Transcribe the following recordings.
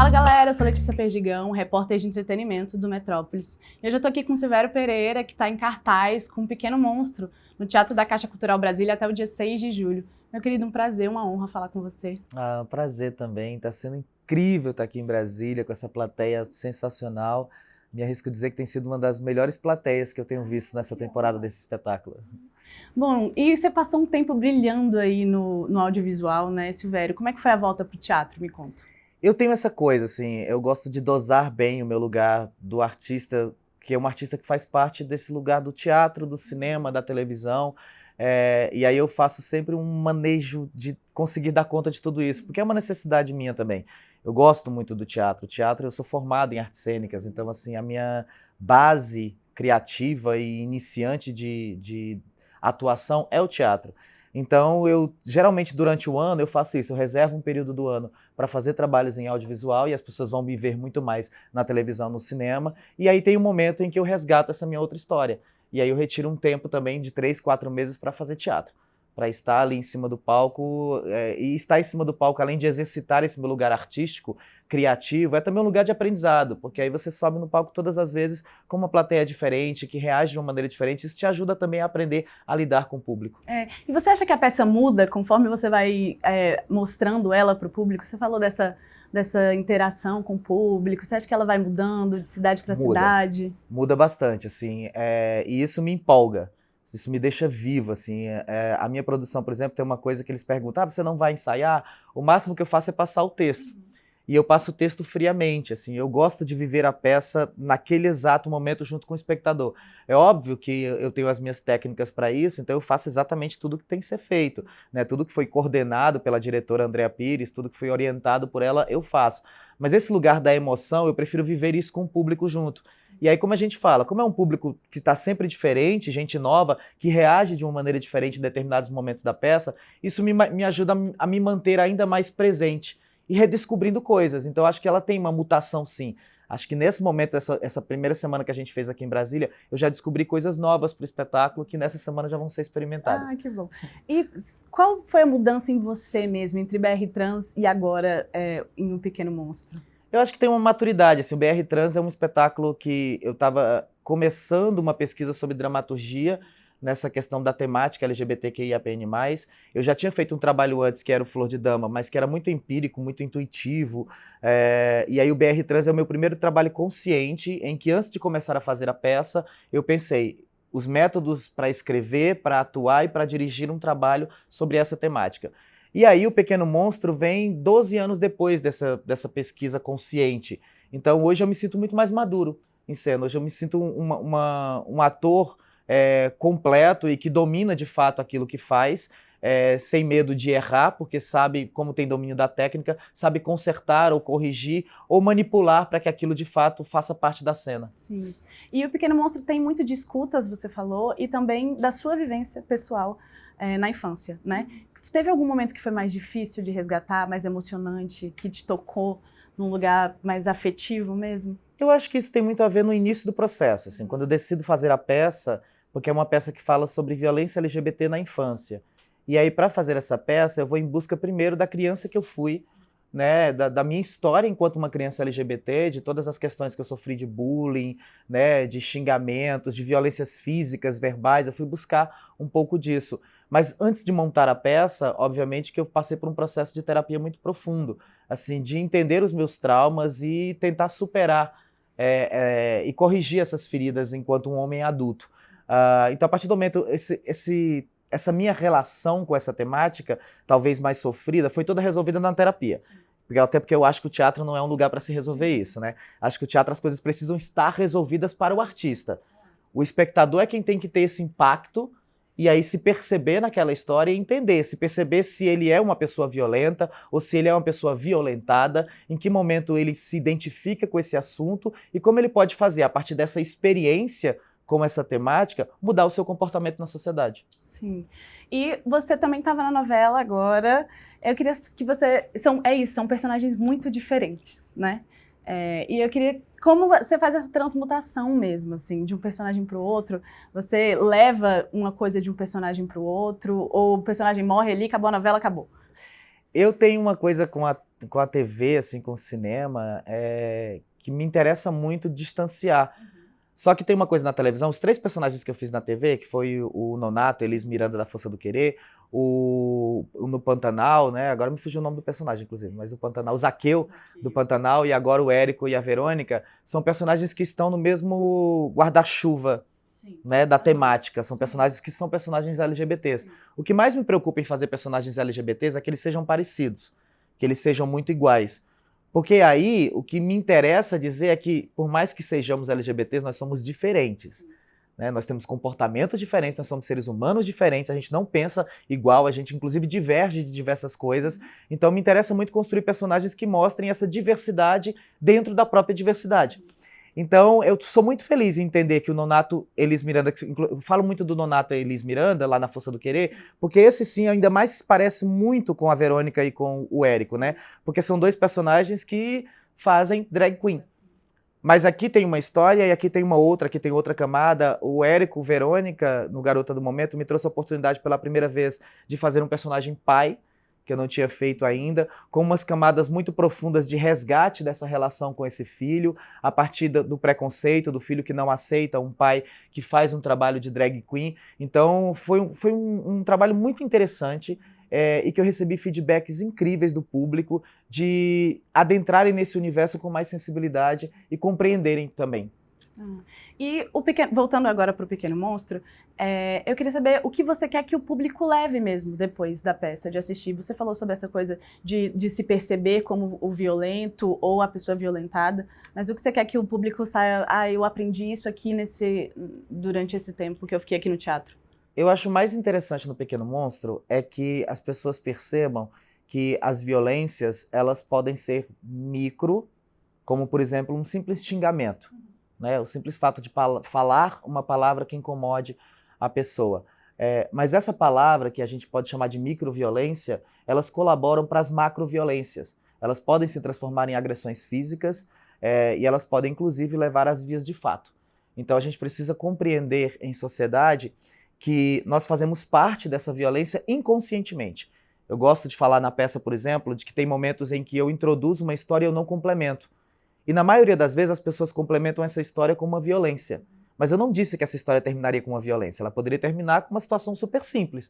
Fala galera, eu sou Letícia Perdigão, repórter de entretenimento do Metrópolis. E hoje eu tô aqui com o Silvério Pereira, que está em cartaz com Um Pequeno Monstro, no Teatro da Caixa Cultural Brasília até o dia 6 de julho. Meu querido, um prazer, uma honra falar com você. Um prazer também, está sendo incrível estar aqui em Brasília com essa plateia sensacional. Me arrisco a dizer que tem sido uma das melhores plateias que eu tenho visto nessa temporada desse espetáculo. Bom, e você passou um tempo brilhando aí no audiovisual, né, Silvério? Como é que foi a volta pro teatro? Me conta. Eu tenho essa coisa, assim, eu gosto de dosar bem o meu lugar do artista, que é um artista que faz parte desse lugar do teatro, do cinema, da televisão, e aí eu faço sempre um manejo de conseguir dar conta de tudo isso, porque é uma necessidade minha também. Eu gosto muito do teatro. O teatro, eu sou formado em artes cênicas, então assim, a minha base criativa e iniciante de atuação é o teatro. Então, geralmente durante o ano eu faço isso, eu reservo um período do ano para fazer trabalhos em audiovisual e as pessoas vão me ver muito mais na televisão, no cinema, e aí tem um momento em que eu resgato essa minha outra história. E aí eu retiro um tempo também de 3, 4 meses para fazer teatro, para estar ali em cima do palco, e estar em cima do palco, além de exercitar esse meu lugar artístico, criativo, é também um lugar de aprendizado, porque aí você sobe no palco todas as vezes com uma plateia diferente, que reage de uma maneira diferente, isso te ajuda também a aprender a lidar com o público. E você acha que a peça muda conforme você vai mostrando ela para o público? Você falou dessa interação com o público, você acha que ela vai mudando de cidade para cidade? Muda bastante, assim, e isso me empolga. Isso me deixa vivo, assim. A minha produção, por exemplo, tem uma coisa que eles perguntam: você não vai ensaiar? O máximo que eu faço é passar o texto. E eu passo o texto friamente, assim. Eu gosto de viver a peça naquele exato momento junto com o espectador. É óbvio que eu tenho as minhas técnicas para isso, então eu faço exatamente tudo que tem que ser feito, né? Tudo que foi coordenado pela diretora Andréa Pires, tudo que foi orientado por ela, eu faço. Mas esse lugar da emoção, eu prefiro viver isso com o público junto. E aí, como a gente fala, como é um público que está sempre diferente, gente nova, que reage de uma maneira diferente em determinados momentos da peça, isso me ajuda a me manter ainda mais presente e redescobrindo coisas. Então, acho que ela tem uma mutação, sim. Acho que nesse momento, essa primeira semana que a gente fez aqui em Brasília, eu já descobri coisas novas para o espetáculo que nessa semana já vão ser experimentadas. Ah, que bom. E qual foi a mudança em você mesmo, entre BR Trans e agora em Um Pequeno Monstro? Eu acho que tem uma maturidade, assim, o BR Trans é um espetáculo que eu estava começando uma pesquisa sobre dramaturgia nessa questão da temática LGBTQIAPN+. Eu já tinha feito um trabalho antes que era o Flor de Dama, mas que era muito empírico, muito intuitivo, e aí o BR Trans é o meu primeiro trabalho consciente, em que antes de começar a fazer a peça, eu pensei os métodos para escrever, para atuar e para dirigir um trabalho sobre essa temática. E aí o Pequeno Monstro vem 12 anos depois dessa pesquisa consciente. Então hoje eu me sinto muito mais maduro em cena, hoje eu me sinto um ator completo e que domina de fato aquilo que faz, sem medo de errar, porque sabe, como tem domínio da técnica, sabe consertar ou corrigir ou manipular para que aquilo de fato faça parte da cena. Sim. E o Pequeno Monstro tem muito de escutas, você falou, e também da sua vivência pessoal na infância, né? Teve algum momento que foi mais difícil de resgatar, mais emocionante, que te tocou num lugar mais afetivo mesmo? Eu acho que isso tem muito a ver no início do processo, assim, quando eu decido fazer a peça, porque é uma peça que fala sobre violência LGBT na infância. E aí, para fazer essa peça, eu vou em busca primeiro da criança que eu fui, né, da minha história enquanto uma criança LGBT, de todas as questões que eu sofri de bullying, né, de xingamentos, de violências físicas, verbais, eu fui buscar um pouco disso. Mas antes de montar a peça, obviamente que eu passei por um processo de terapia muito profundo, assim, de entender os meus traumas e tentar superar e corrigir essas feridas enquanto um homem adulto. Então, a partir do momento, essa minha relação com essa temática, talvez mais sofrida, foi toda resolvida na terapia. Até porque eu acho que o teatro não é um lugar para se resolver isso, né? Acho que o teatro, as coisas precisam estar resolvidas para o artista. O espectador é quem tem que ter esse impacto e aí se perceber naquela história e entender, se perceber se ele é uma pessoa violenta ou se ele é uma pessoa violentada, em que momento ele se identifica com esse assunto e como ele pode fazer, a partir dessa experiência com essa temática, mudar o seu comportamento na sociedade. Sim. E você também estava na novela agora. Eu queria que você... São personagens muito diferentes, né? E eu queria... Como você faz essa transmutação mesmo, assim, de um personagem para o outro? Você leva uma coisa de um personagem para o outro? Ou o personagem morre ali, acabou a novela, acabou? Eu tenho uma coisa com com a TV, assim, com o cinema, que me interessa muito distanciar. Só que tem uma coisa na televisão, os 3 personagens que eu fiz na TV, que foi o Nonato, Elis Miranda da Força do Querer, no Pantanal, né? Agora me fugiu o nome do personagem, inclusive, mas o Pantanal, o Zaqueu do Pantanal e agora o Érico e a Verônica, são personagens que estão no mesmo guarda-chuva, né, da temática. São personagens que são personagens LGBTs. O que mais me preocupa em fazer personagens LGBTs é que eles sejam parecidos, que eles sejam muito iguais. Porque aí, o que me interessa dizer é que, por mais que sejamos LGBTs, nós somos diferentes. Né? Nós temos comportamentos diferentes, nós somos seres humanos diferentes, a gente não pensa igual, a gente inclusive diverge de diversas coisas. Então me interessa muito construir personagens que mostrem essa diversidade dentro da própria diversidade. Então, eu sou muito feliz em entender que o Nonato Elis Miranda, eu falo muito do Nonato Elis Miranda, lá na Força do Querer, porque esse sim ainda mais parece muito com a Verônica e com o Érico, né? Porque são 2 personagens que fazem drag queen. Mas aqui tem uma história e aqui tem uma outra, aqui tem outra camada. O Érico, Verônica, no Garota do Momento, me trouxe a oportunidade pela primeira vez de fazer um personagem pai, que eu não tinha feito ainda, com umas camadas muito profundas de resgate dessa relação com esse filho, a partir do preconceito, do filho que não aceita um pai que faz um trabalho de drag queen. Então foi um trabalho muito interessante e que eu recebi feedbacks incríveis do público de adentrarem nesse universo com mais sensibilidade e compreenderem também. E voltando agora para o Pequeno Monstro, eu queria saber o que você quer que o público leve mesmo depois da peça, de assistir. Você falou sobre essa coisa de se perceber como o violento ou a pessoa violentada, mas o que você quer que o público saia, eu aprendi isso aqui durante esse tempo que eu fiquei aqui no teatro? Eu acho mais interessante no Pequeno Monstro é que as pessoas percebam que as violências, elas podem ser micro, como por exemplo um simples xingamento. Né, o simples fato de falar uma palavra que incomode a pessoa. Mas essa palavra, que a gente pode chamar de microviolência, elas colaboram para as macroviolências. Elas podem se transformar em agressões físicas e elas podem, inclusive, levar às vias de fato. Então, a gente precisa compreender em sociedade que nós fazemos parte dessa violência inconscientemente. Eu gosto de falar na peça, por exemplo, de que tem momentos em que eu introduzo uma história e eu não complemento. E na maioria das vezes as pessoas complementam essa história com uma violência. Mas eu não disse que essa história terminaria com uma violência. Ela poderia terminar com uma situação super simples.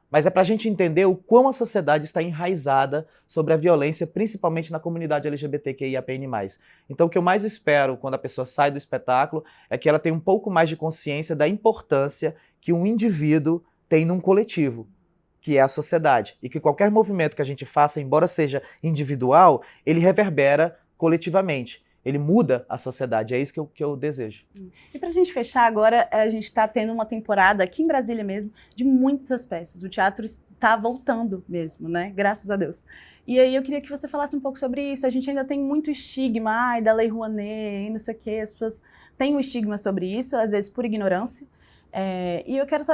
Mas é para a gente entender o quão a sociedade está enraizada sobre a violência, principalmente na comunidade LGBTQIAPN+. Então o que eu mais espero quando a pessoa sai do espetáculo é que ela tenha um pouco mais de consciência da importância que um indivíduo tem num coletivo, que é a sociedade. E que qualquer movimento que a gente faça, embora seja individual, ele reverbera coletivamente. Ele muda a sociedade, é isso que eu desejo. E pra gente fechar agora, a gente está tendo uma temporada aqui em Brasília mesmo, de muitas peças. O teatro está voltando mesmo, né? Graças a Deus. E aí eu queria que você falasse um pouco sobre isso. A gente ainda tem muito estigma, da Lei Rouanet, e não sei o quê. As pessoas têm um estigma sobre isso, às vezes por ignorância. E eu quero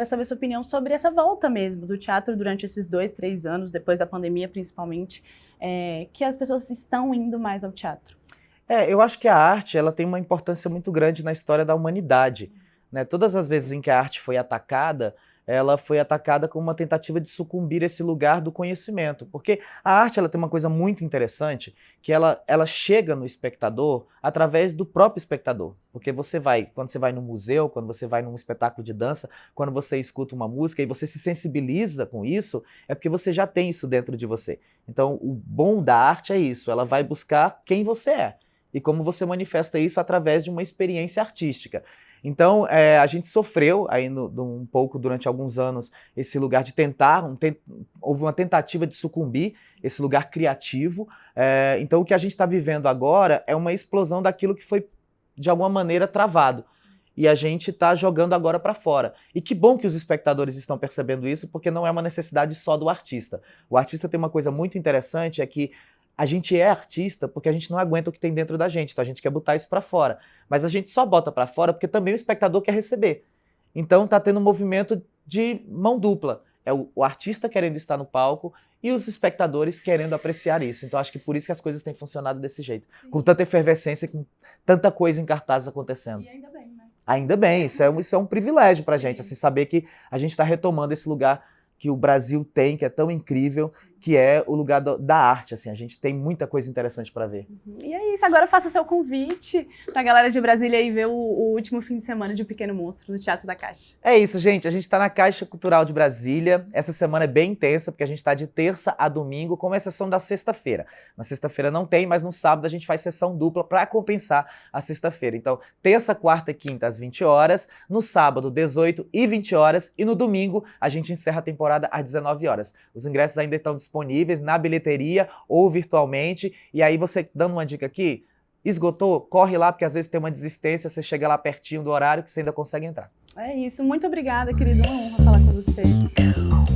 saber sua opinião sobre essa volta mesmo do teatro durante esses 2, 3 anos, depois da pandemia principalmente, que as pessoas estão indo mais ao teatro. Eu acho que a arte ela tem uma importância muito grande na história da humanidade. Né? Todas as vezes em que a arte foi atacada, ela foi atacada como uma tentativa de sucumbir a esse lugar do conhecimento. Porque a arte ela tem uma coisa muito interessante, que ela chega no espectador através do próprio espectador. Porque quando você vai no museu, quando você vai num espetáculo de dança, quando você escuta uma música e você se sensibiliza com isso, é porque você já tem isso dentro de você. Então, o bom da arte é isso, ela vai buscar quem você é. E como você manifesta isso através de uma experiência artística. Então, a gente sofreu aí um pouco durante alguns anos esse lugar de houve uma tentativa de sucumbir, esse lugar criativo. Então, o que a gente está vivendo agora é uma explosão daquilo que foi, de alguma maneira, travado. E a gente está jogando agora para fora. E que bom que os espectadores estão percebendo isso, porque não é uma necessidade só do artista. O artista tem uma coisa muito interessante, é que a gente é artista porque a gente não aguenta o que tem dentro da gente, então a gente quer botar isso para fora. Mas a gente só bota para fora porque também o espectador quer receber. Então tá tendo um movimento de mão dupla. É o artista querendo estar no palco e os espectadores querendo apreciar isso. Então acho que por isso que as coisas têm funcionado desse jeito. Sim. Com tanta efervescência, com tanta coisa em cartazes acontecendo. E ainda bem, né? Ainda bem, isso é um privilégio pra gente, assim, saber que a gente está retomando esse lugar que o Brasil tem, que é tão incrível, que é o lugar da arte, assim, a gente tem muita coisa interessante para ver. E é isso, agora faça seu convite pra galera de Brasília aí ver o último fim de semana de O Pequeno Monstro no Teatro da Caixa. É isso, gente, a gente tá na Caixa Cultural de Brasília, essa semana é bem intensa, porque a gente tá de terça a domingo, com exceção da sexta-feira. Na sexta-feira não tem, mas no sábado a gente faz sessão dupla para compensar a sexta-feira. Então, terça, quarta e quinta às 20 horas, no sábado 18 e 20 horas, e no domingo a gente encerra a temporada às 19 horas. Os ingressos ainda estão disponíveis na bilheteria ou virtualmente, e aí você, dando uma dica aqui, esgotou? Corre lá, porque às vezes tem uma desistência, você chega lá pertinho do horário que você ainda consegue entrar. É isso, muito obrigada, querido, uma honra falar com você.